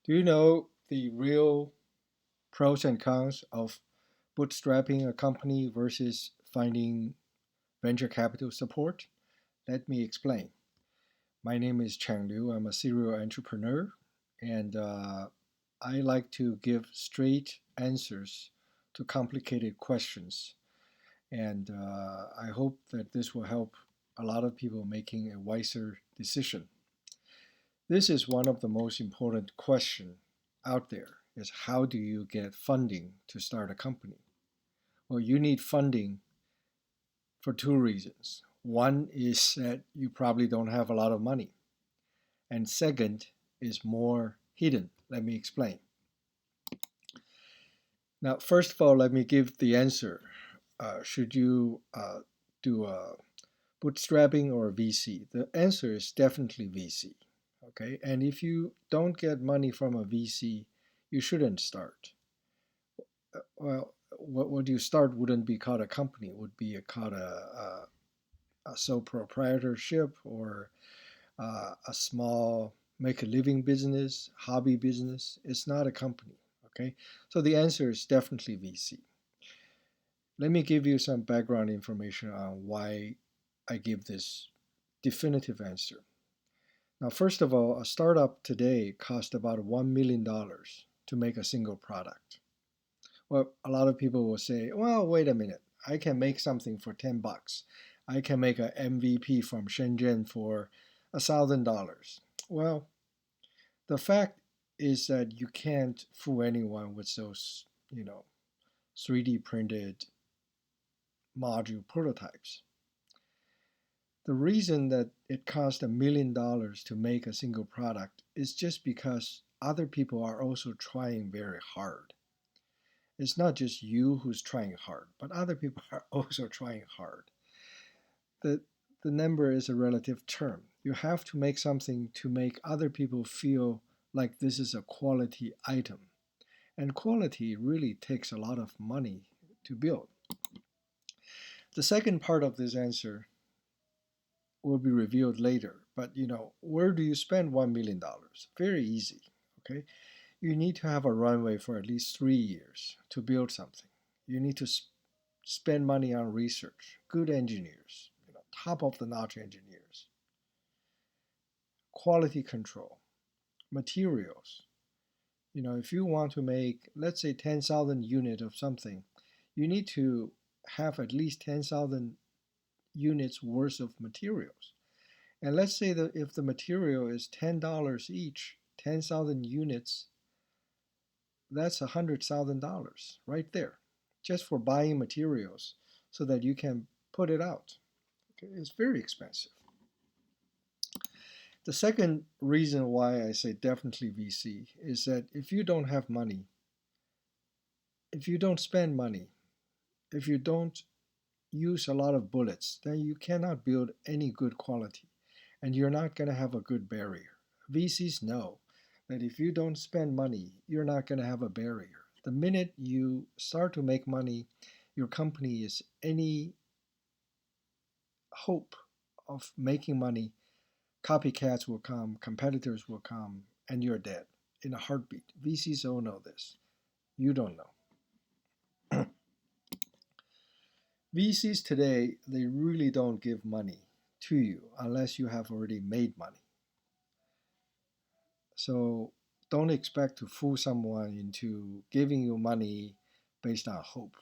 Do you know the real pros and cons of bootstrapping a company versus finding venture capital support? Let me explain. My name is Chang Liu. I'm a serial entrepreneur, and I like to give straight answers to complicated questions. And I hope that this will help a lot of people making a wiser decision. This is one of the most important questions out there is how do you get funding to start a company? Well, you need funding for two reasons. One is that you probably don't have a lot of money. And second is more hidden. Let me explain. Now, first of all, let me give the answer. Should you do a bootstrapping or a VC? The answer is definitely VC. Okay, and if you don't get money from a VC, you shouldn't start. Well, what you start wouldn't be called a company; it would be called a sole proprietorship or a small make a living business, hobby business. It's not a company. Okay, so the answer is definitely VC. Let me give you some background information on why I give this definitive answer. Now, first of all, a startup today costs about $1 million to make a single product. Well, a lot of people will say, well, wait a minute. I can make something for 10 bucks. I can make an MVP from Shenzhen for $1,000. Well, the fact is that you can't fool anyone with those, 3D printed module prototypes. The reason that it cost $1 million to make a single product is just because other people are also trying very hard. It's not just you who's trying hard, but other people are also trying hard. The, the number is a relative term. You have to make something to make other people feel like this is a quality item. And quality really takes a lot of money to build. The second part of this answer will be revealed later. But where do you spend $1 million? Very easy. Okay, you need to have a runway for at least 3 years to build something. You need to spend money on research, good engineers, top of the notch engineers, quality control, materials. If you want to make, let's say, 10,000 units of something, you need to have at least 10,000 units worth of materials. And let's say that if the material is $10 each, 10,000 units, that's $100,000 right there, just for buying materials so that you can put it out. Okay, it's very expensive. The second reason why I say definitely VC is that if you don't have money, if you don't spend money, if you don't use a lot of bullets, then you cannot build any good quality and you're not going to have a good barrier. VCs know that if you don't spend money, you're not going to have a barrier. The minute you start to make money, your company is any hope of making money, copycats will come, competitors will come, and you're dead in a heartbeat. VCs all know this. You don't know. VCs today, they really don't give money to you unless you have already made money. So don't expect to fool someone into giving you money based on hope.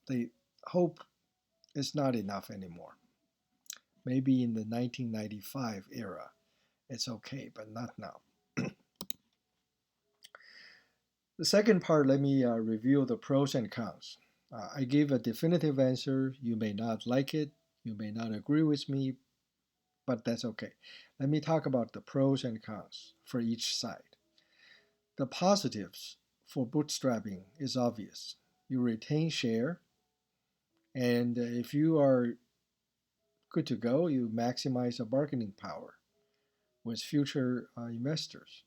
The hope is not enough anymore. Maybe in the 1995 era, it's okay, but not now. The second part, let me review the pros and cons. I gave a definitive answer. You may not like it, you may not agree with me, but that's okay. Let me talk about the pros and cons for each side. The positives for bootstrapping is obvious. You retain share, and if you are good to go, you maximize the bargaining power with future investors,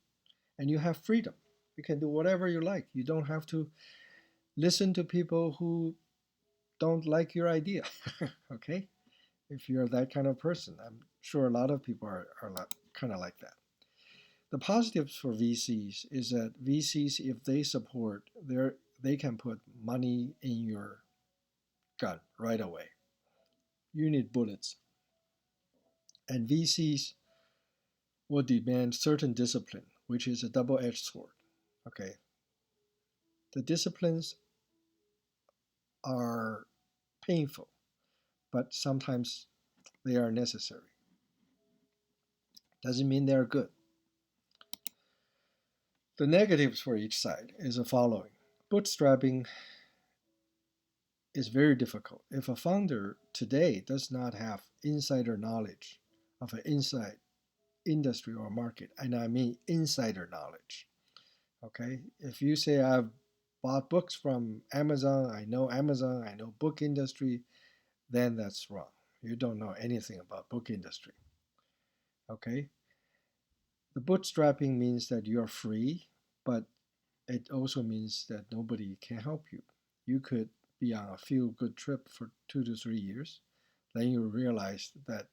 and you have freedom. You can do whatever you like. You don't have to listen to people who don't like your idea. Okay? If you're that kind of person, I'm sure a lot of people are kind of like that. The positives for VCs is that VCs, if they support, they can put money in your gun right away. You need bullets. And VCs will demand certain discipline, which is a double-edged sword. Okay. The disciplines are painful, but sometimes they are necessary. Doesn't mean they're good. The negatives for each side is the following. Bootstrapping is very difficult. If a founder today does not have insider knowledge of an inside industry or market, and I mean insider knowledge, okay? If you say I've bought books from Amazon, I know book industry, then that's wrong. You don't know anything about book industry, okay? The bootstrapping means that you're free, but it also means that nobody can help you. You could be on a feel good trip for 2 to 3 years, then you realize that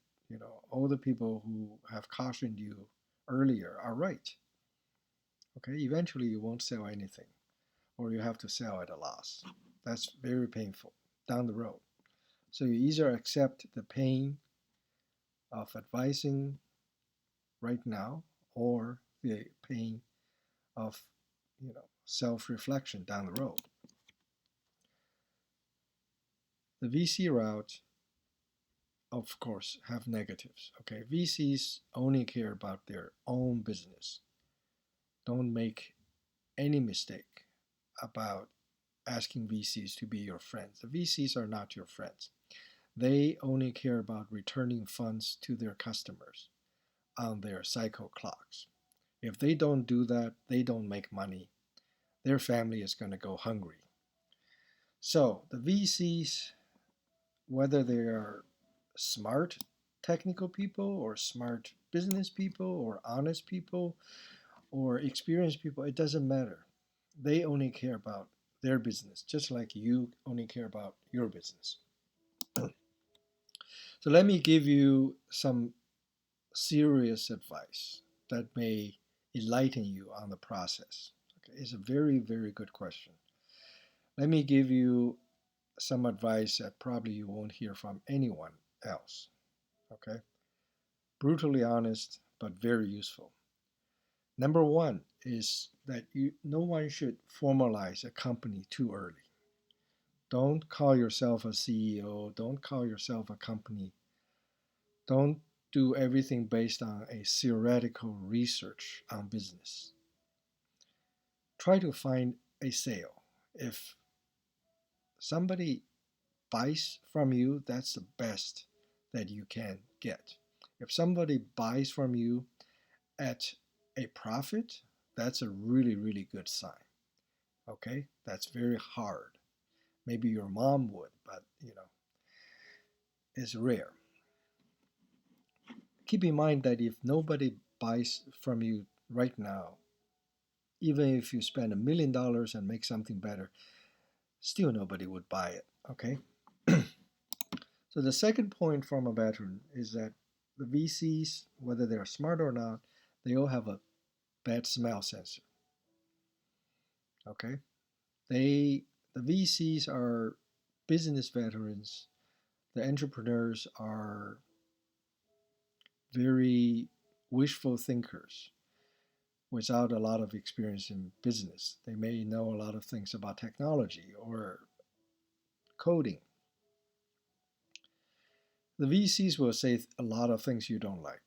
all the people who have cautioned you earlier are right. Okay, eventually you won't sell anything, or you have to sell at a loss. That's very painful down the road. So you either accept the pain of advising right now, or the pain of self-reflection down the road. The VC route, of course, have negatives. Okay, VCs only care about their own business. Don't make any mistake about asking VCs to be your friends. The VCs are not your friends. They only care about returning funds to their customers on their cycle clocks. If they don't do that, they don't make money. Their family is going to go hungry. So the VCs, whether they are smart technical people or smart business people or honest people or experienced people, it doesn't matter. They only care about their business, just like you only care about your business. So let me give you some serious advice that may enlighten you on the process. Okay, it's a very, very good question. Let me give you some advice that probably you won't hear from anyone else. Okay, brutally honest, but very useful. Number one is that no one should formalize a company too early. Don't call yourself a CEO. Don't call yourself a company. Don't do everything based on a theoretical research on business. Try to find a sale. If somebody buys from you, that's the best that you can get. If somebody buys from you at a profit, that's a really, really good sign. Okay? That's very hard. Maybe your mom would, but it's rare. Keep in mind that if nobody buys from you right now, even if you spend $1 million and make something better, still nobody would buy it. Okay? So the second point from a veteran is that the VCs, whether they're smart or not, they all have a bad smell sensor. Okay? The VCs are business veterans. The entrepreneurs are very wishful thinkers without a lot of experience in business. They may know a lot of things about technology or coding. The VCs will say a lot of things you don't like,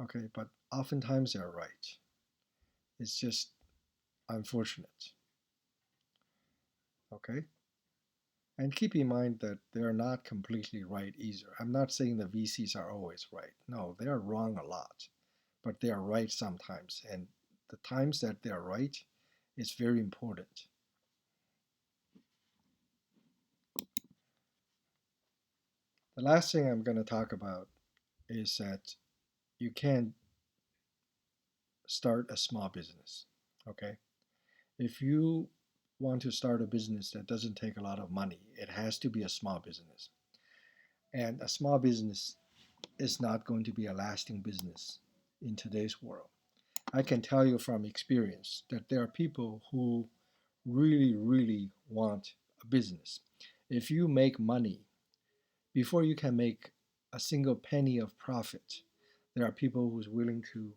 okay, but oftentimes they're right. It's just unfortunate, okay? And keep in mind that they're not completely right either. I'm not saying the VCs are always right. No, they are wrong a lot, but they are right sometimes. And the times that they are right is very important. The last thing I'm going to talk about is that you can start a small business, okay? If you want to start a business that doesn't take a lot of money, it has to be a small business. And a small business is not going to be a lasting business in today's world. I can tell you from experience that there are people who really, really want a business. If you make money before you can make a single penny of profit, there are people who's willing to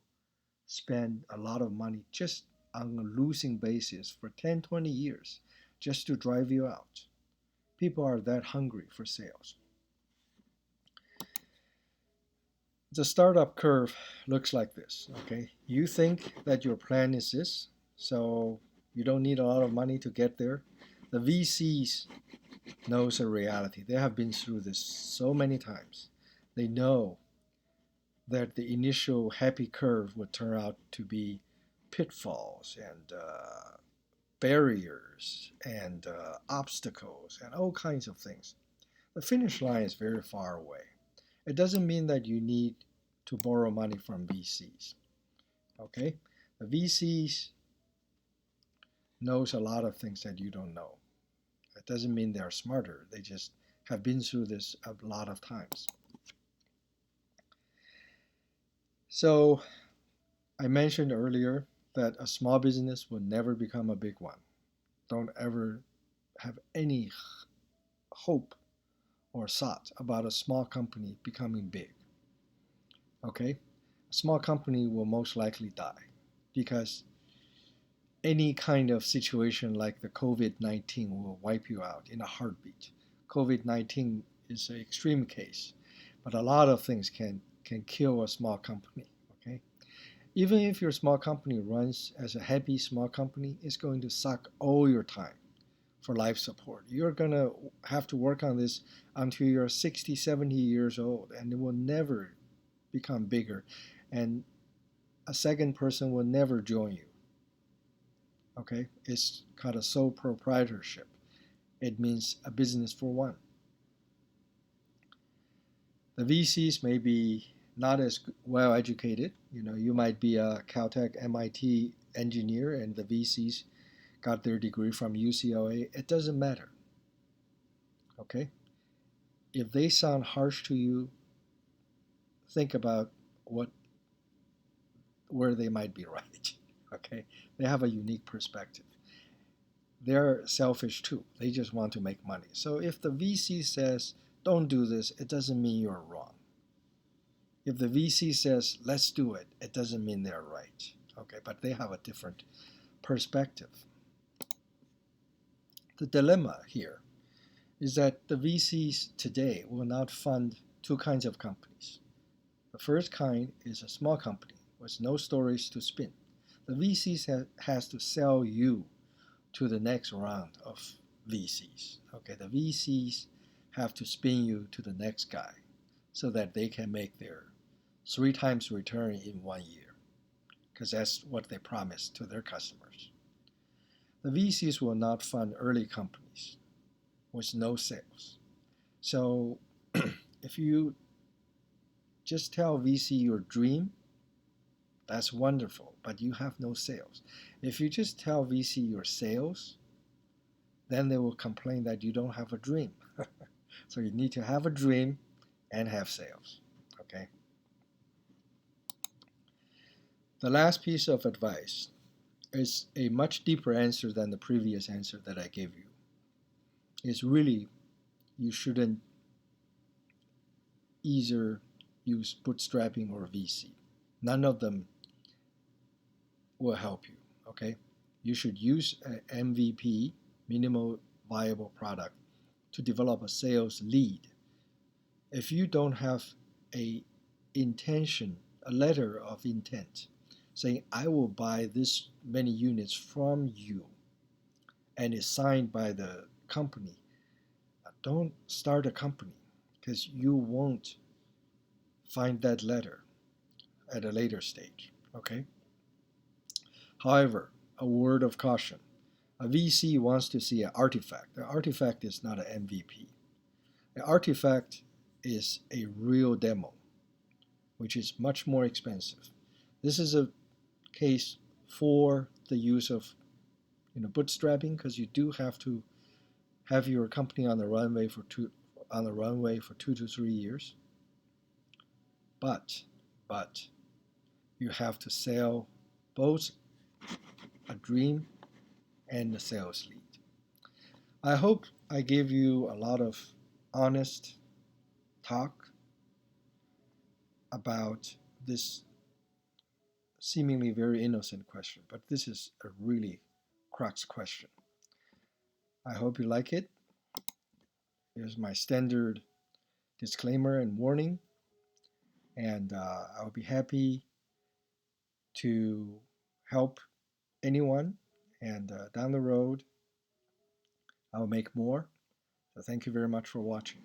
spend a lot of money just on a losing basis for 10, 20 years just to drive you out. People are that hungry for sales. The startup curve looks like this, okay? You think that your plan is this, so you don't need a lot of money to get there. The VCs knows the reality. They have been through this so many times. They know that the initial happy curve would turn out to be pitfalls and barriers and obstacles and all kinds of things. The finish line is very far away. It doesn't mean that you need to borrow money from VCs. Okay, the VCs knows a lot of things that you don't know. It doesn't mean they're smarter. They just have been through this a lot of times. So I mentioned earlier that a small business will never become a big one. Don't ever have any hope or thought about a small company becoming big. Okay? A small company will most likely die because any kind of situation like the COVID-19 will wipe you out in a heartbeat. COVID-19 is an extreme case, but a lot of things can kill a small company. Okay? Even if your small company runs as a happy small company, it's going to suck all your time for life support. You're going to have to work on this until you're 60, 70 years old, and it will never become bigger. And a second person will never join you. Okay? It's called a sole proprietorship. It means a business for one. The VCs may be not as well educated. You know, you might be a Caltech, MIT engineer, and the VCs got their degree from UCLA. It doesn't matter. Okay? If they sound harsh to you, think about where they might be right. Okay? They have a unique perspective. They're selfish too. They just want to make money. So if the VC says, don't do this, it doesn't mean you're wrong. If the VC says, let's do it, it doesn't mean they're right. Okay, but they have a different perspective. The dilemma here is that the VCs today will not fund two kinds of companies. The first kind is a small company with no stories to spin. The VCs has to sell you to the next round of VCs. Okay, the VCs have to spin you to the next guy so that they can make their 3 times return in 1 year, because that's what they promise to their customers. The VCs will not fund early companies with no sales. So if you just tell VC your dream, that's wonderful, but you have no sales. If you just tell VC your sales, then they will complain that you don't have a dream. So you need to have a dream and have sales. Okay. The last piece of advice is a much deeper answer than the previous answer that I gave you. It's really, you shouldn't either use bootstrapping or VC. None of them will help you. Okay. You should use an MVP, minimal viable product, to develop a sales lead. If you don't have a intention, a letter of intent, saying I will buy this many units from you, and it's signed by the company, don't start a company because you won't find that letter at a later stage. Okay. However, a word of caution: a VC wants to see an artifact. The artifact is not an MVP. The artifact is a real demo, which is much more expensive. This is a case for the use of bootstrapping, because you do have to have your company on the runway for 2 to 3 years. But you have to sell both a dream and a sales lead. I hope I gave you a lot of honest talk about this seemingly very innocent question, but this is a really crux question. I hope you like it. Here's my standard disclaimer and warning, and I'll be happy to help anyone. And down the road, I'll make more. So thank you very much for watching.